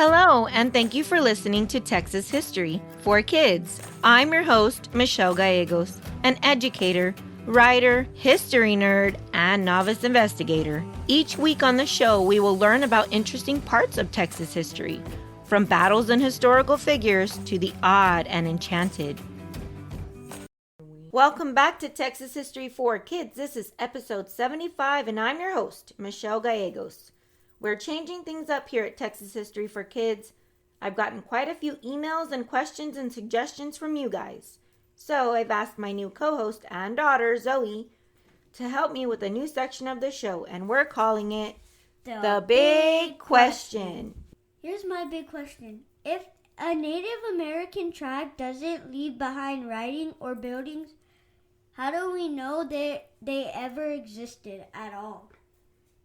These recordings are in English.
Hello, and thank you for listening to Texas History for Kids. I'm your host, Michelle Gallegos, an educator, writer, history nerd, and novice investigator. Each week on the show, we will learn about interesting parts of Texas history, from battles and historical figures to the odd and enchanted. Welcome back to Texas History for Kids. This is episode 75, and I'm your host, Michelle Gallegos. We're changing things up here at Texas History for Kids. I've gotten quite a few emails and questions and suggestions from you guys. So I've asked my new co-host and daughter, Zoe, to help me with a new section of the show, and we're calling it The Big Question. Here's my big question. If a Native American tribe doesn't leave behind writing or buildings, how do we know that they ever existed at all?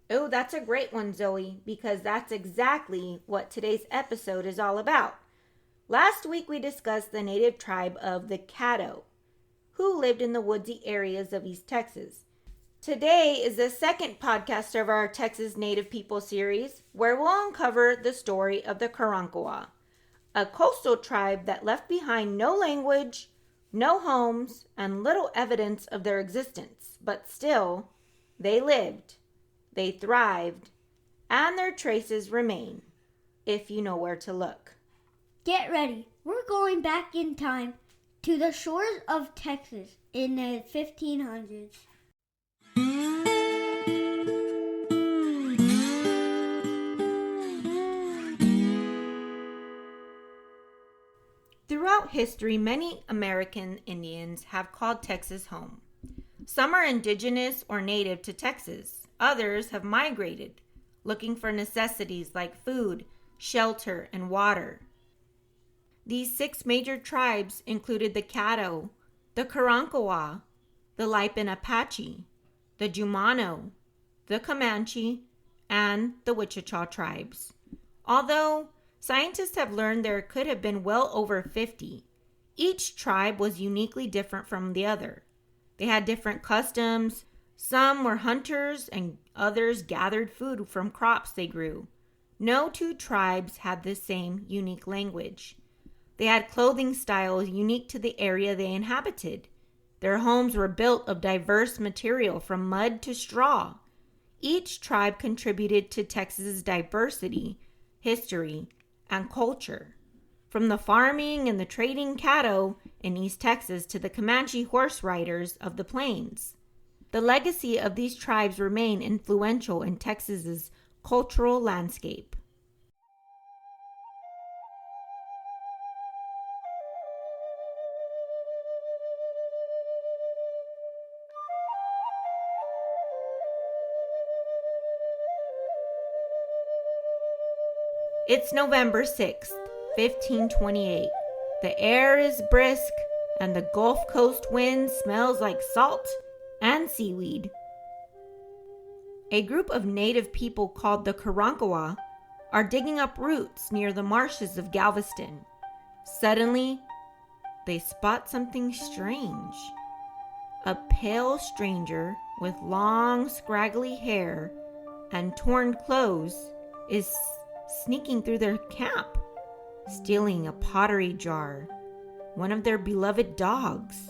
Oh, that's a great one, Zoe, because that's exactly what today's episode is all about. Last week we discussed the native tribe of the Caddo, who lived in the woodsy areas of East Texas. Today is the second podcast of our Texas Native People series, where we'll uncover the story of the Karankawa, a coastal tribe that left behind no language, no homes, and little evidence of their existence. But still, they lived. They thrived, and their traces remain, if you know where to look. Get ready. We're going back in time to the shores of Texas in the 1500s. Throughout history, many American Indians have called Texas home. Some are indigenous or native to Texas. Others have migrated, looking for necessities like food, shelter, and water. These 6 major tribes included the Caddo, the Karankawa, the Lipan Apache, the Jumano, the Comanche, and the Wichita tribes. Although scientists have learned there could have been well over 50, each tribe was uniquely different from the other. They had different customs. Some were hunters and others gathered food from crops they grew. No two tribes had the same unique language. They had clothing styles unique to the area they inhabited. Their homes were built of diverse material from mud to straw. Each tribe contributed to Texas's diversity, history, and culture. From the farming and the trading Caddo in East Texas to the Comanche horse riders of the plains. The legacy of these tribes remain influential in Texas's cultural landscape. It's November 6th, 1528. The air is brisk and the Gulf Coast wind smells like salt and seaweed. A group of native people called the Karankawa are digging up roots near the marshes of Galveston. Suddenly, they spot something strange. A pale stranger with long, scraggly hair and torn clothes is sneaking through their camp, stealing a pottery jar, one of their beloved dogs,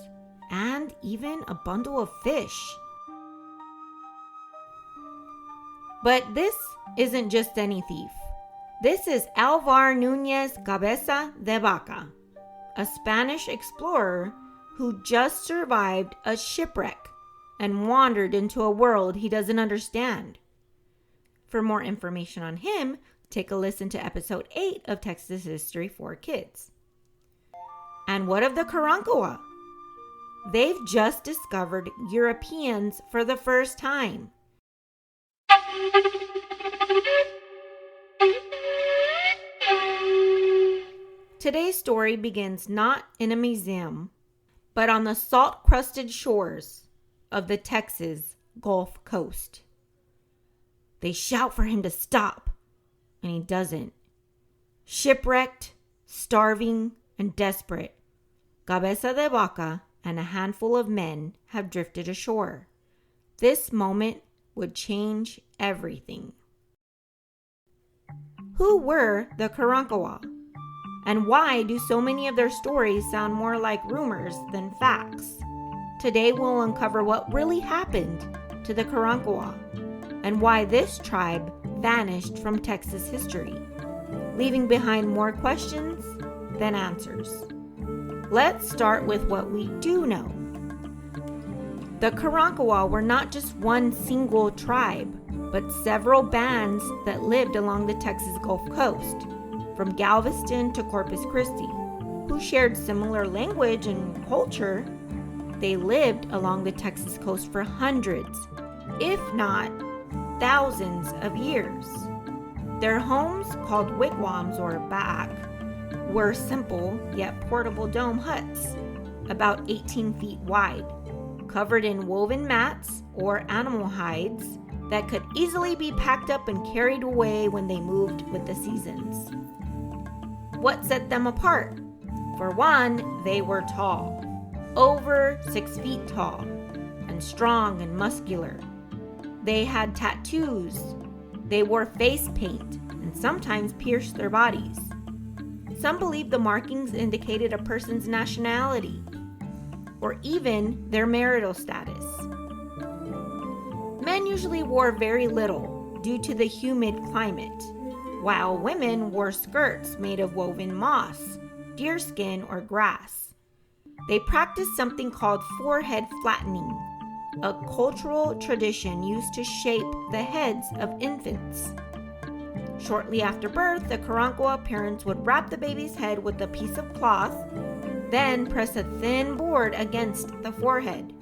and even a bundle of fish. But this isn't just any thief. This is Alvar Núñez Cabeza de Vaca, a Spanish explorer who just survived a shipwreck and wandered into a world he doesn't understand. For more information on him, take a listen to episode 8 of Texas History for Kids. And what of the Karankawa? They've just discovered Europeans for the first time. Today's story begins not in a museum, but on the salt-crusted shores of the Texas Gulf Coast. They shout for him to stop, and he doesn't. Shipwrecked, starving, and desperate, Cabeza de Vaca and a handful of men have drifted ashore. This moment would change everything. Who were the Karankawa? And why do so many of their stories sound more like rumors than facts? Today we'll uncover what really happened to the Karankawa and why this tribe vanished from Texas history, leaving behind more questions than answers. Let's start with what we do know. The Karankawa were not just one single tribe, but several bands that lived along the Texas Gulf Coast, from Galveston to Corpus Christi, who shared similar language and culture. They lived along the Texas coast for hundreds, if not thousands of years. Their homes, called wigwams or baak, were simple yet portable dome huts, about 18 feet wide, covered in woven mats or animal hides that could easily be packed up and carried away when they moved with the seasons. What set them apart? For one, they were tall, over 6 feet tall, and strong and muscular. They had tattoos. They wore face paint and sometimes pierced their bodies. Some believed the markings indicated a person's nationality or even their marital status. Men usually wore very little due to the humid climate, while women wore skirts made of woven moss, deerskin, or grass. They practiced something called forehead flattening, a cultural tradition used to shape the heads of infants. Shortly after birth, the Karankawa parents would wrap the baby's head with a piece of cloth, then press a thin board against the forehead.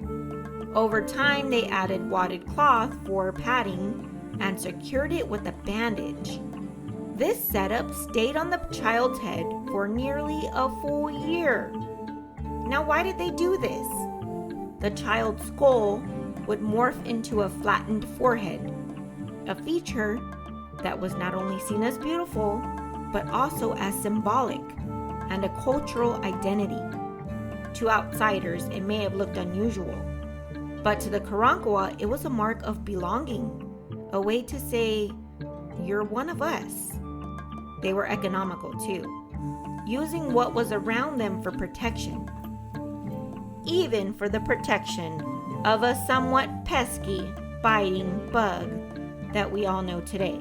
Over time, they added wadded cloth for padding and secured it with a bandage. This setup stayed on the child's head for nearly a full year. Now, why did they do this? The child's skull would morph into a flattened forehead, a feature that was not only seen as beautiful, but also as symbolic and a cultural identity. To outsiders, it may have looked unusual, but to the Karankawa, it was a mark of belonging, a way to say, "You're one of us." They were economical too, using what was around them for protection, even for the protection of a somewhat pesky, biting bug that we all know today.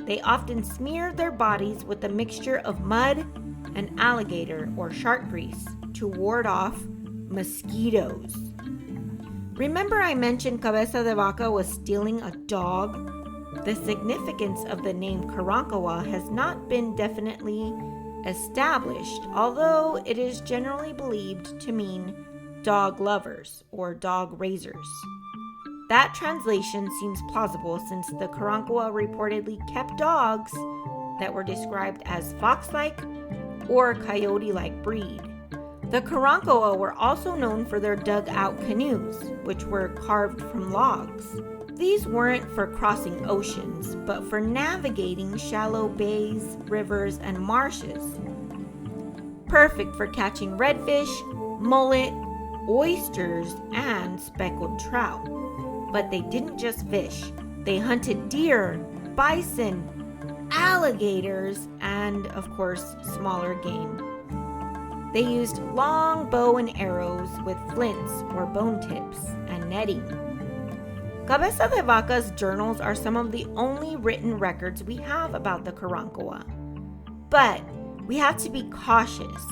They often smeared their bodies with a mixture of mud and alligator or shark grease to ward off mosquitoes. Remember I mentioned Cabeza de Vaca was stealing a dog? The significance of the name Karankawa has not been definitely established, although it is generally believed to mean dog lovers or dog raisers. That translation seems plausible since the Karankawa reportedly kept dogs that were described as fox-like or coyote-like breed. The Karankawa were also known for their dug-out canoes, which were carved from logs. These weren't for crossing oceans, but for navigating shallow bays, rivers, and marshes. Perfect for catching redfish, mullet, oysters, and speckled trout. But they didn't just fish. They hunted deer, bison, alligators, and, of course, smaller game. They used long bow and arrows with flints or bone tips and netting. Cabeza de Vaca's journals are some of the only written records we have about the Karankawa. But we have to be cautious.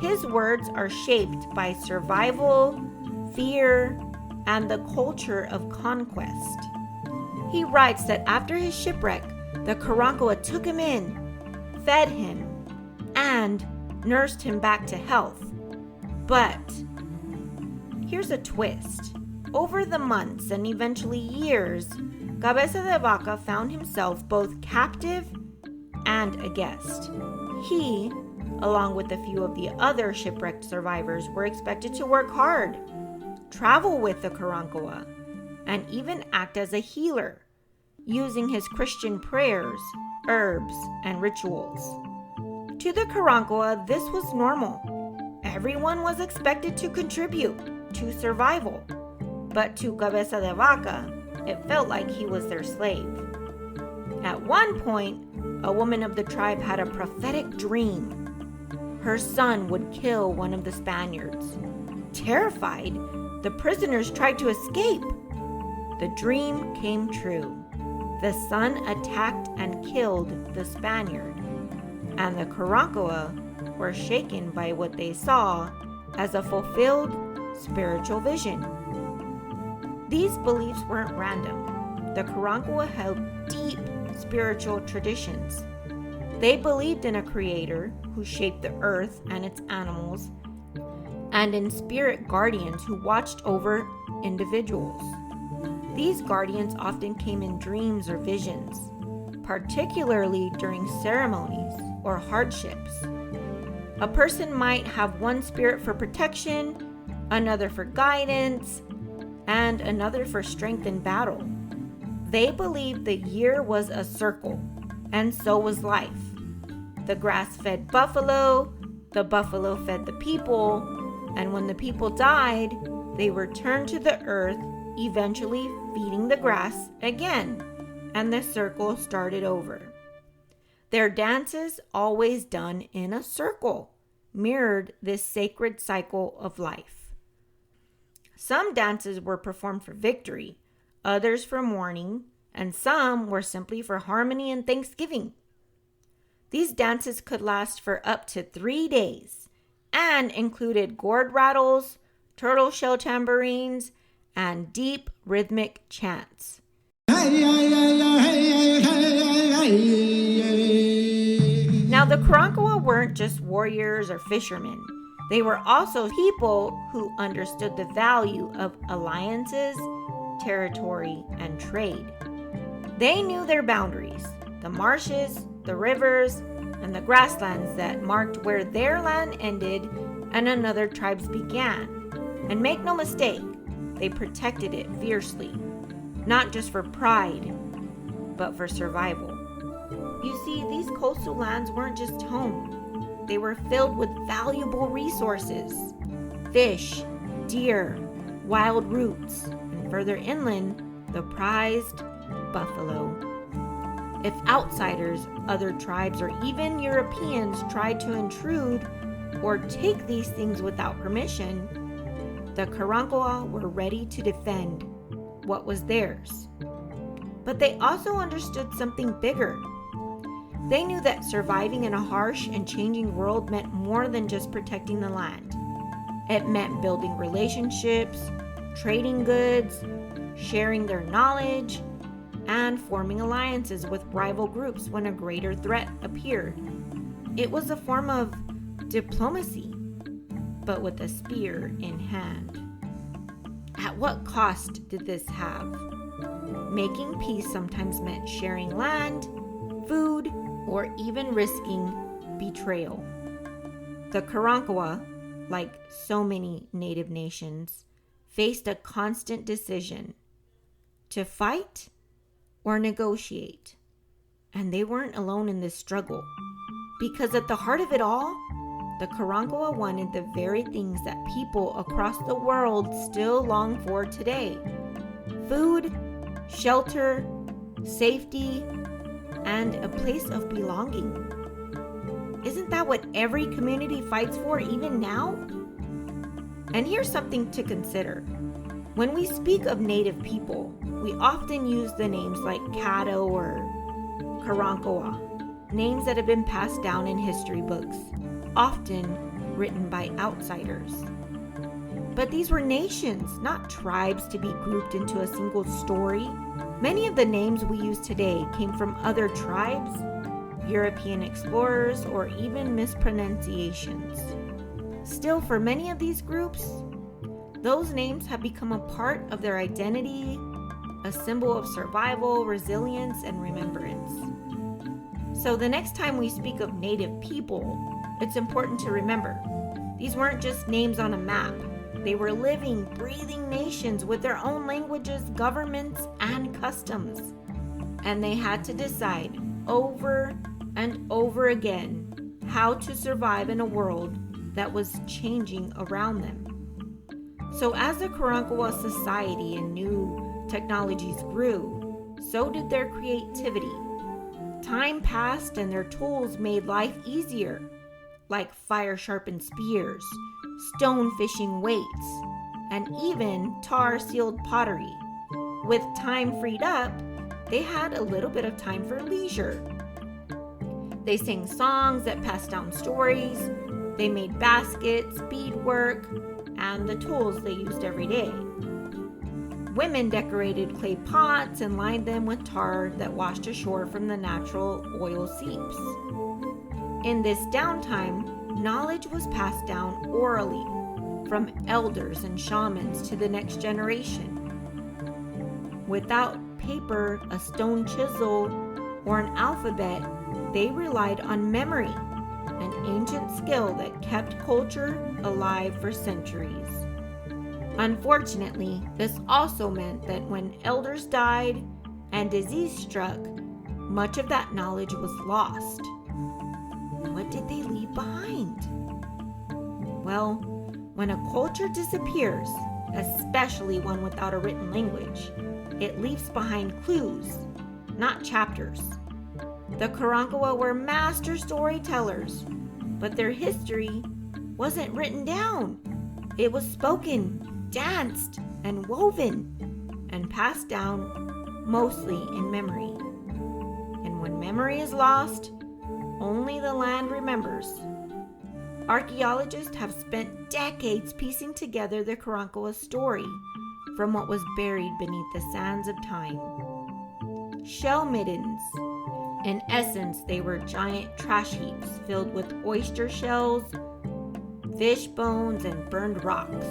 His words are shaped by survival, fear, and the culture of conquest. He writes that after his shipwreck, the Karankawa took him in, fed him, and nursed him back to health. But here's a twist. Over the months and eventually years, Cabeza de Vaca found himself both captive and a guest. He, along with a few of the other shipwrecked survivors, were expected to work hard, travel with the Karankawa, and even act as a healer, using his Christian prayers, herbs, and rituals. To the Karankawa, this was normal. Everyone was expected to contribute to survival. But to Cabeza de Vaca, it felt like he was their slave. At one point, a woman of the tribe had a prophetic dream. Her son would kill one of the Spaniards. Terrified, the prisoners tried to escape. The dream came true. The son attacked and killed the Spaniard, and the Karankawa were shaken by what they saw as a fulfilled spiritual vision. These beliefs weren't random. The Karankawa held deep spiritual traditions. They believed in a creator who shaped the earth and its animals, and in spirit guardians who watched over individuals. These guardians often came in dreams or visions, particularly during ceremonies or hardships. A person might have one spirit for protection, another for guidance, and another for strength in battle. They believed the year was a circle, and so was life. The grass fed buffalo, the buffalo fed the people, and when the people died, they returned to the earth, eventually feeding the grass again, and the circle started over. Their dances, always done in a circle, mirrored this sacred cycle of life. Some dances were performed for victory, others for mourning, and some were simply for harmony and thanksgiving. These dances could last for up to 3 days and included gourd rattles, turtle shell tambourines, and deep rhythmic chants. Now, the Karankawa weren't just warriors or fishermen. They were also people who understood the value of alliances, territory, and trade. They knew their boundaries, the marshes, the rivers, and the grasslands that marked where their land ended and another tribe's began. And make no mistake, they protected it fiercely, not just for pride, but for survival. You see, these coastal lands weren't just home. They were filled with valuable resources: fish, deer, wild roots, and further inland, the prized buffalo. If outsiders, other tribes, or even Europeans tried to intrude or take these things without permission, the Karankawa were ready to defend what was theirs. But they also understood something bigger. They knew that surviving in a harsh and changing world meant more than just protecting the land. It meant building relationships, trading goods, sharing their knowledge, and forming alliances with rival groups when a greater threat appeared. It was a form of diplomacy, but with a spear in hand. At what cost did this have? Making peace sometimes meant sharing land, food, or even risking betrayal. The Karankawa, like so many native nations, faced a constant decision: to fight or negotiate. And they weren't alone in this struggle, because at the heart of it all, the Karankawa wanted the very things that people across the world still long for today: food, shelter, safety, and a place of belonging. Isn't that what every community fights for even now? And here's something to consider. When we speak of native people, we often use the names like Caddo or Karankawa, names that have been passed down in history books, often written by outsiders. But these were nations, not tribes to be grouped into a single story. Many of the names we use today came from other tribes, European explorers, or even mispronunciations. Still, for many of these groups, those names have become a part of their identity, a symbol of survival, resilience, and remembrance. So the next time we speak of native people, it's important to remember, these weren't just names on a map. They were living, breathing nations with their own languages, governments, and customs. And they had to decide over and over again how to survive in a world that was changing around them. So as the Karankawa society and new technologies grew, so did their creativity. Time passed and their tools made life easier, like fire-sharpened spears, stone fishing weights, and even tar-sealed pottery. With time freed up, they had a little bit of time for leisure. They sang songs that passed down stories. They made baskets, beadwork, and the tools they used every day. Women decorated clay pots and lined them with tar that washed ashore from the natural oil seeps. In this downtime, knowledge was passed down orally from elders and shamans to the next generation. Without paper, a stone chisel, or an alphabet, they relied on memory, an ancient skill that kept culture alive for centuries. Unfortunately, this also meant that when elders died and disease struck, much of that knowledge was lost. What did they leave behind? Well, when a culture disappears, especially one without a written language, it leaves behind clues, not chapters. The Karankawa were master storytellers, but their history wasn't written down. It was spoken, danced, and woven, and passed down mostly in memory. And when memory is lost, only the land remembers. Archaeologists have spent decades piecing together the Karankawa story from what was buried beneath the sands of time. Shell middens. In essence, they were giant trash heaps filled with oyster shells, fish bones, and burned rocks.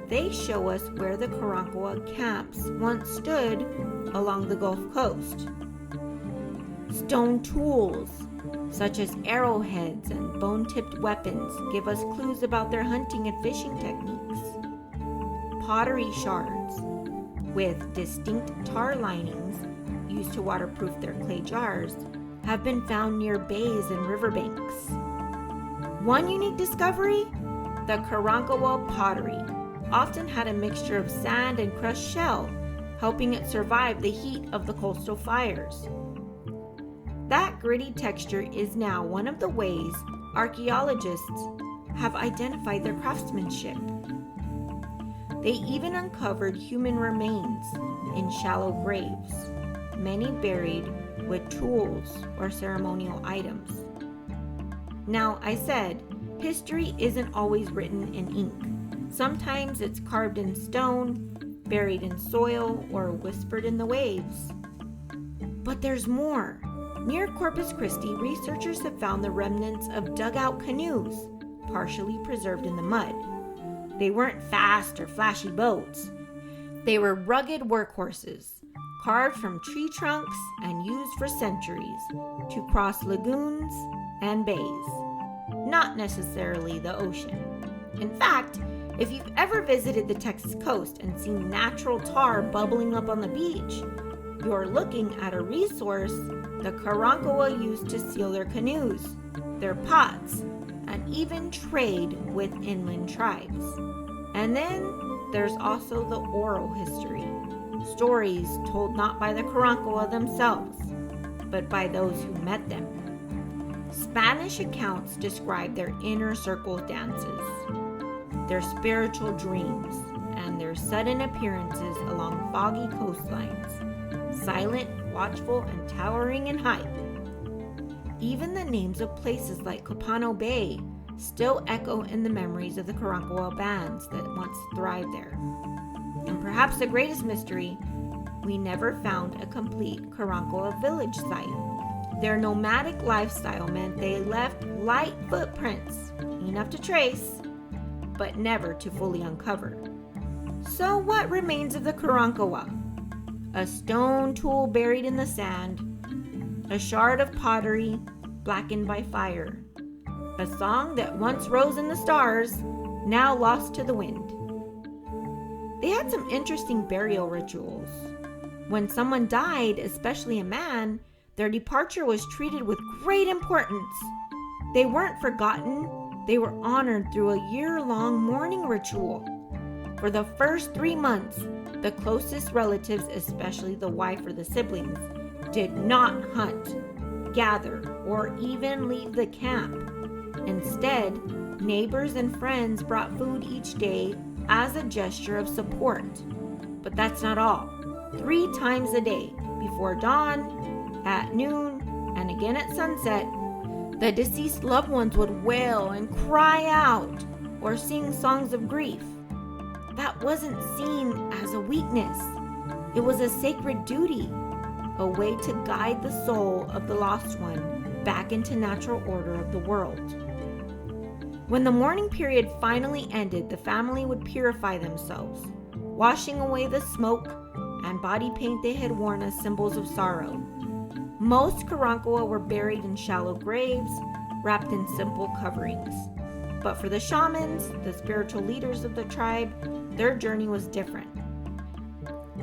They show us where the Karankawa camps once stood along the Gulf Coast. Stone tools, such as arrowheads and bone-tipped weapons, give us clues about their hunting and fishing techniques. Pottery shards, with distinct tar linings used to waterproof their clay jars, have been found near bays and riverbanks. One unique discovery: the Karankawa pottery often had a mixture of sand and crushed shell, helping it survive the heat of the coastal fires. That gritty texture is now one of the ways archaeologists have identified their craftsmanship. They even uncovered human remains in shallow graves, many buried with tools or ceremonial items. Now, I said, history isn't always written in ink. Sometimes it's carved in stone, buried in soil, or whispered in the waves. But there's more. Near Corpus Christi, researchers have found the remnants of dugout canoes, partially preserved in the mud. They weren't fast or flashy boats. They were rugged workhorses, carved from tree trunks and used for centuries to cross lagoons and bays, not necessarily the ocean. In fact, if you've ever visited the Texas coast and seen natural tar bubbling up on the beach, you're looking at a resource the Karankawa used to seal their canoes, their pots, and even trade with inland tribes. And then there's also the oral history, stories told not by the Karankawa themselves, but by those who met them. Spanish accounts describe their inner circle dances, their spiritual dreams, and their sudden appearances along foggy coastlines, silent, watchful, and towering in height. Even the names of places like Capano Bay still echo in the memories of the Karankawa bands that once thrived there. And perhaps the greatest mystery, we never found a complete Karankawa village site. Their nomadic lifestyle meant they left light footprints, enough to trace, but never to fully uncover. So what remains of the Karankawa? A stone tool buried in the sand, a shard of pottery blackened by fire, a song that once rose in the stars, now lost to the wind. They had some interesting burial rituals. When someone died, especially a man, their departure was treated with great importance. They weren't forgotten, they were honored through a year-long mourning ritual. For the first 3 months, the closest relatives, especially the wife or the siblings, did not hunt gather or even leave the camp. Instead, neighbors and friends brought food each day as a gesture of support. But that's not all. 3 times a day, before dawn, at noon, and again at sunset, the deceased loved ones would wail and cry out or sing songs of grief. That wasn't seen as a weakness. It was a sacred duty, a way to guide the soul of the lost one back into natural order of the world. When the mourning period finally ended, the family would purify themselves, washing away the smoke and body paint they had worn as symbols of sorrow. Most Karankawa were buried in shallow graves, wrapped in simple coverings. But for the shamans, the spiritual leaders of the tribe, their journey was different.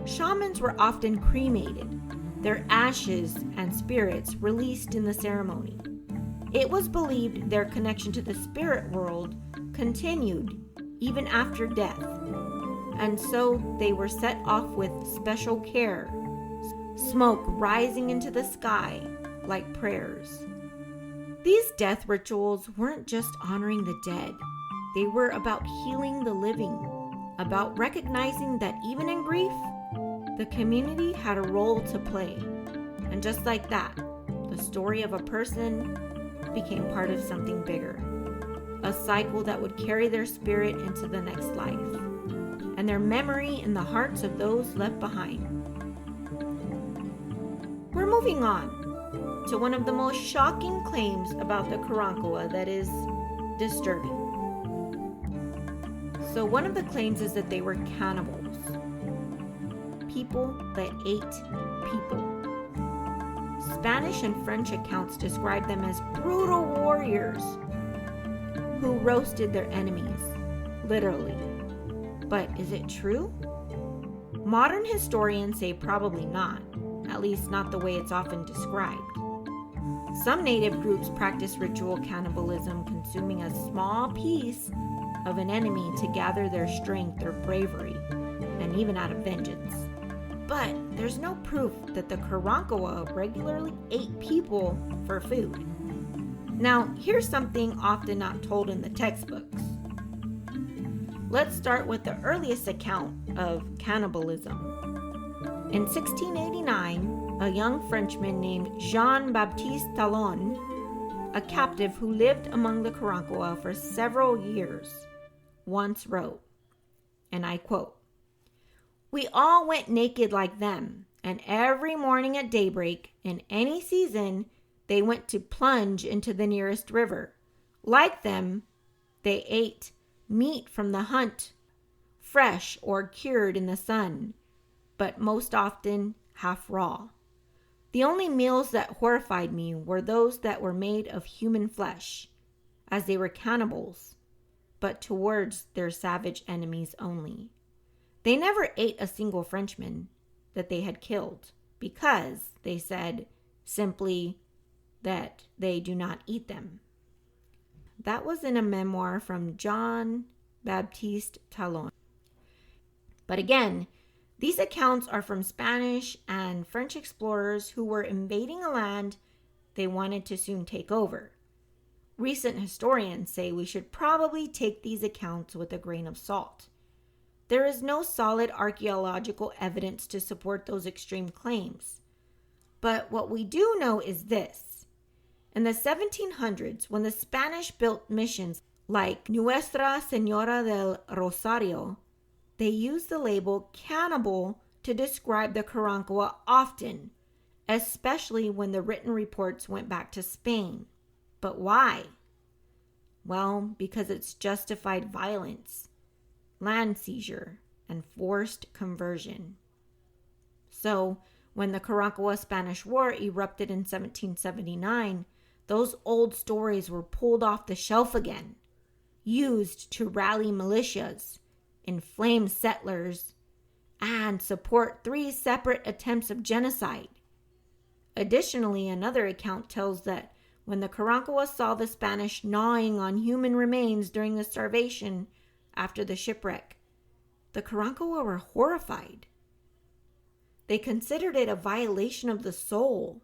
Shamans were often cremated, their ashes and spirits released in the ceremony. It was believed their connection to the spirit world continued even after death, and so they were set off with special care, smoke rising into the sky like prayers. These death rituals weren't just honoring the dead. They were about healing the living, about recognizing that even in grief, the community had a role to play. And just like that, the story of a person became part of something bigger, a cycle that would carry their spirit into the next life, and their memory in the hearts of those left behind. We're moving on to one of the most shocking claims about the Karankawa that is disturbing. So one of the claims is that they were cannibals, people that ate people. Spanish and French accounts describe them as brutal warriors who roasted their enemies, literally. But is it true? Modern historians say probably not, at least not the way it's often described. Some native groups practice ritual cannibalism, consuming a small piece of an enemy to gather their strength or bravery, and even out of vengeance. But there's no proof that the Karankawa regularly ate people for food. Now, here's something often not told in the textbooks. Let's start with the earliest account of cannibalism. In 1689, a young Frenchman named Jean-Baptiste Talon, a captive who lived among the Karankawa for several years, once wrote, and I quote, "We all went naked like them, and every morning at daybreak, in any season, they went to plunge into the nearest river. Like them, they ate meat from the hunt, fresh or cured in the sun, but most often half raw. The only meals that horrified me were those that were made of human flesh, as they were cannibals, but towards their savage enemies only. They never ate a single Frenchman that they had killed, because, they said, simply that they do not eat them." That was in a memoir from Jean-Baptiste Talon. But again, these accounts are from Spanish and French explorers who were invading a land they wanted to soon take over. Recent historians say we should probably take these accounts with a grain of salt. There is no solid archaeological evidence to support those extreme claims. But what we do know is this. In the 1700s, when the Spanish built missions like Nuestra Señora del Rosario, they used the label cannibal to describe the Karankawa often, especially when the written reports went back to Spain. But why? Well, because it's justified violence, land seizure, and forced conversion. So, when the Karankawa-Spanish War erupted in 1779, those old stories were pulled off the shelf again, used to rally militias, inflame settlers, and support 3 separate attempts of genocide. Additionally, another account tells that when the Karankawa saw the Spanish gnawing on human remains during the starvation after the shipwreck, the Karankawa were horrified. They considered it a violation of the soul.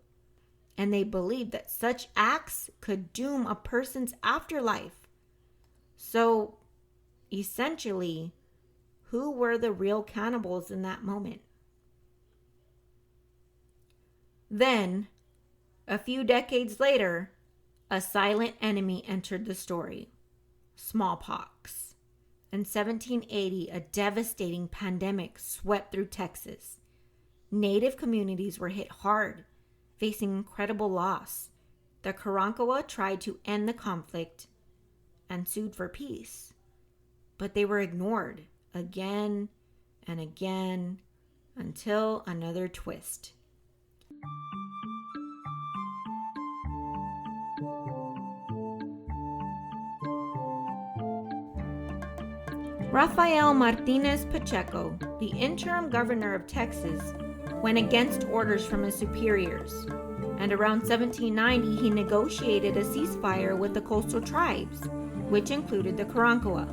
and they believed that such acts could doom a person's afterlife. So, essentially, who were the real cannibals in that moment? Then, a few decades later, a silent enemy entered the story: smallpox. In 1780, a devastating pandemic swept through Texas. Native communities were hit hard, facing incredible loss. The Karankawa tried to end the conflict and sued for peace, but they were ignored again and again until another twist. Rafael Martinez Pacheco, the interim governor of Texas, went against orders from his superiors, and around 1790 he negotiated a ceasefire with the coastal tribes, which included the Karankawa.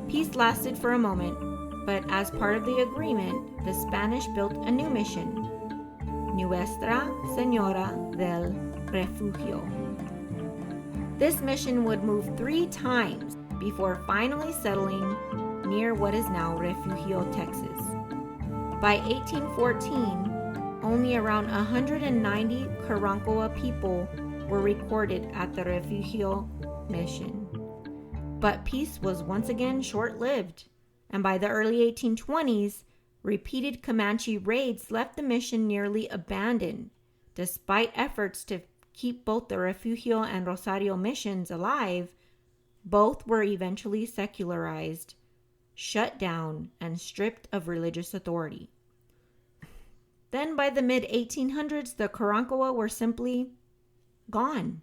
Peace lasted for a moment, but as part of the agreement, the Spanish built a new mission: Nuestra Señora del Refugio. This mission would move 3 times before finally settling near what is now Refugio, Texas. By 1814, only around 190 Karankawa people were recorded at the Refugio mission. But peace was once again short-lived, and by the early 1820s, repeated Comanche raids left the mission nearly abandoned. Despite efforts to keep both the Refugio and Rosario missions alive, both were eventually secularized, shut down, and stripped of religious authority. Then by the mid-1800s, the Karankawa were simply gone.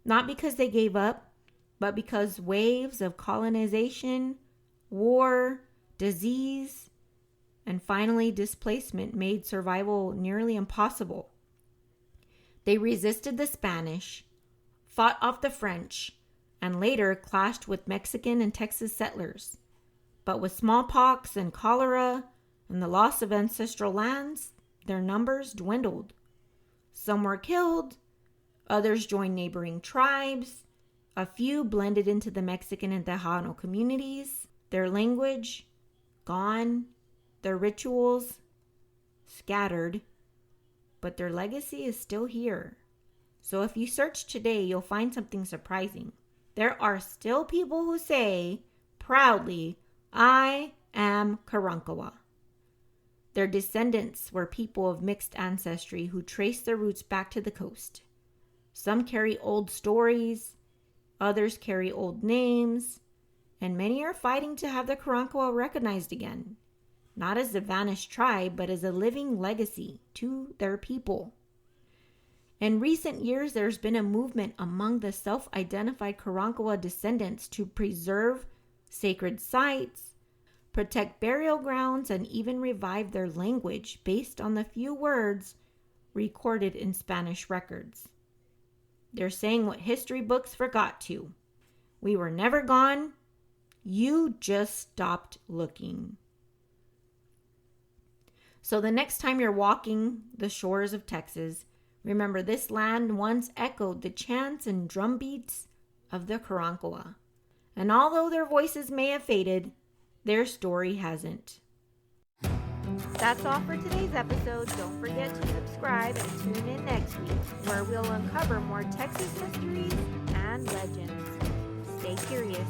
Not because they gave up, but because waves of colonization, war, disease, and finally displacement made survival nearly impossible. They resisted the Spanish, fought off the French, and later clashed with Mexican and Texas settlers. But with smallpox and cholera and the loss of ancestral lands, their numbers dwindled. Some were killed, others joined neighboring tribes, a few blended into the Mexican and Tejano communities, their language gone, their rituals scattered, but their legacy is still here. So if you search today, you'll find something surprising. There are still people who say proudly, "I am Karankawa." Their descendants were people of mixed ancestry who trace their roots back to the coast. Some carry old stories, others carry old names, and many are fighting to have the Karankawa recognized again, not as a vanished tribe, but as a living legacy to their people. In recent years, there's been a movement among the self-identified Karankawa descendants to preserve sacred sites, protect burial grounds, and even revive their language based on the few words recorded in Spanish records. They're saying what history books forgot to: we were never gone, you just stopped looking. So the next time you're walking the shores of Texas, remember this land once echoed the chants and drumbeats of the Karankawa. And although their voices may have faded, their story hasn't. That's all for today's episode. Don't forget to subscribe and tune in next week, where we'll uncover more Texas mysteries and legends. Stay curious.